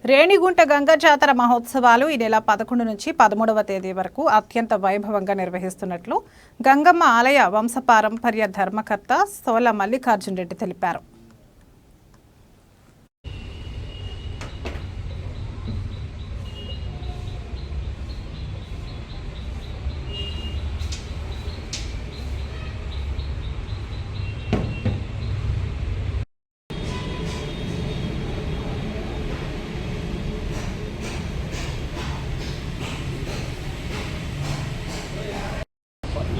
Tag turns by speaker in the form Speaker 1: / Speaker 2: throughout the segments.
Speaker 1: రేణిగుంట గంగ జాతర మహోత్సవాలు ఈ నెల 11 నుంచి 13వ తేదీ వరకు అత్యంత వైభవంగా నిర్వహిస్తున్నట్లు గంగమ్మ ఆలయ వంశపారంపర్య ధర్మకర్త సోల మల్లికార్జున రెడ్డి తెలిపారు.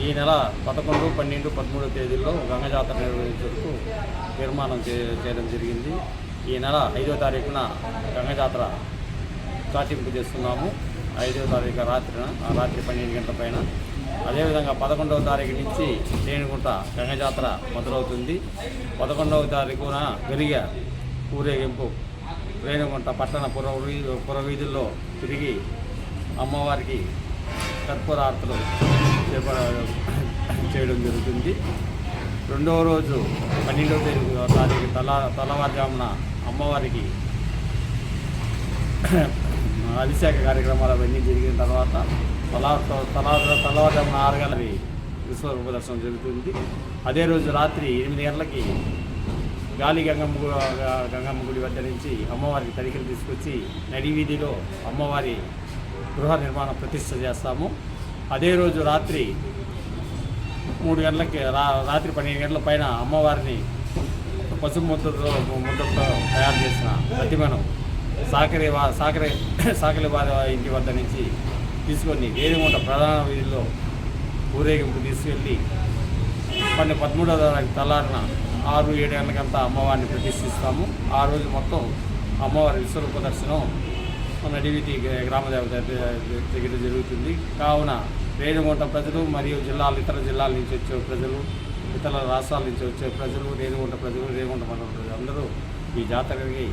Speaker 2: ఈ నెల 11, 12, 13 తేదీల్లో గంగ జాతర నిర్వహించేందుకు తీర్మానం చేయడం జరిగింది. ఈ నెల 5వ తారీఖున గంగ జాతర చాటింపు చేస్తున్నాము. 5వ తారీఖు రాత్రి 12 గంటల పైన. అదేవిధంగా 11వ తారీఖు నుంచి రేణిగుంట గంగ జాతర మొదలవుతుంది. 11వ తారీఖున గరిగ ఊరేగింపు రేణిగుంట పట్టణ పురవీధుల్లో తిరిగి అమ్మవారికి కర్పూరార్తులు చేయడం జరుగుతుంది. రెండవ రోజు 12వ తారీఖు తెల్లవారుజామున అమ్మవారికి అభిషేక కార్యక్రమాలు అవన్నీ జరిగిన తర్వాత తెల్లవారుజామున 6 గంటలకి విశ్వరూప దర్శనం జరుగుతుంది. అదే రోజు రాత్రి 8 గంటలకి గాలి గంగమ్మ గుడి వద్ద నుంచి అమ్మవారికి తడికలు తీసుకొచ్చి నడి వీధిలో అమ్మవారి గృహ నిర్మాణ ప్రతిష్ఠ చేస్తాము. అదే రోజు రాత్రి 3 గంటలకి రాత్రి 12 గంటల పైన అమ్మవారిని పసుపు ముద్దతో తయారు చేసిన ప్రతిమను సాకలి వారి ఇంటి వద్ద నుంచి తీసుకొని రేణిగుంట ప్రధాన వీధిలో ఊరేగింపు తీసుకెళ్ళి 13వ తారీఖు తెల్లారిన 6-7 గంటలకంతా అమ్మవారిని ప్రతిష్ఠిస్తాము. ఆ రోజు మొత్తం అమ్మవారి విశ్వరూప దర్శనం నడివీధి గ్రామదేవత దగ్గర జరుగుతుంది. కావున రేణిగుంట ప్రజలు మరియు ఇతర జిల్లాల నుంచి వచ్చే ప్రజలు, ఇతర రాష్ట్రాల నుంచి వచ్చే ప్రజలు, రేణిగుంట ప్రజలు, రేణిగుంట మండల ప్రజలు అందరూ ఈ జాతరకి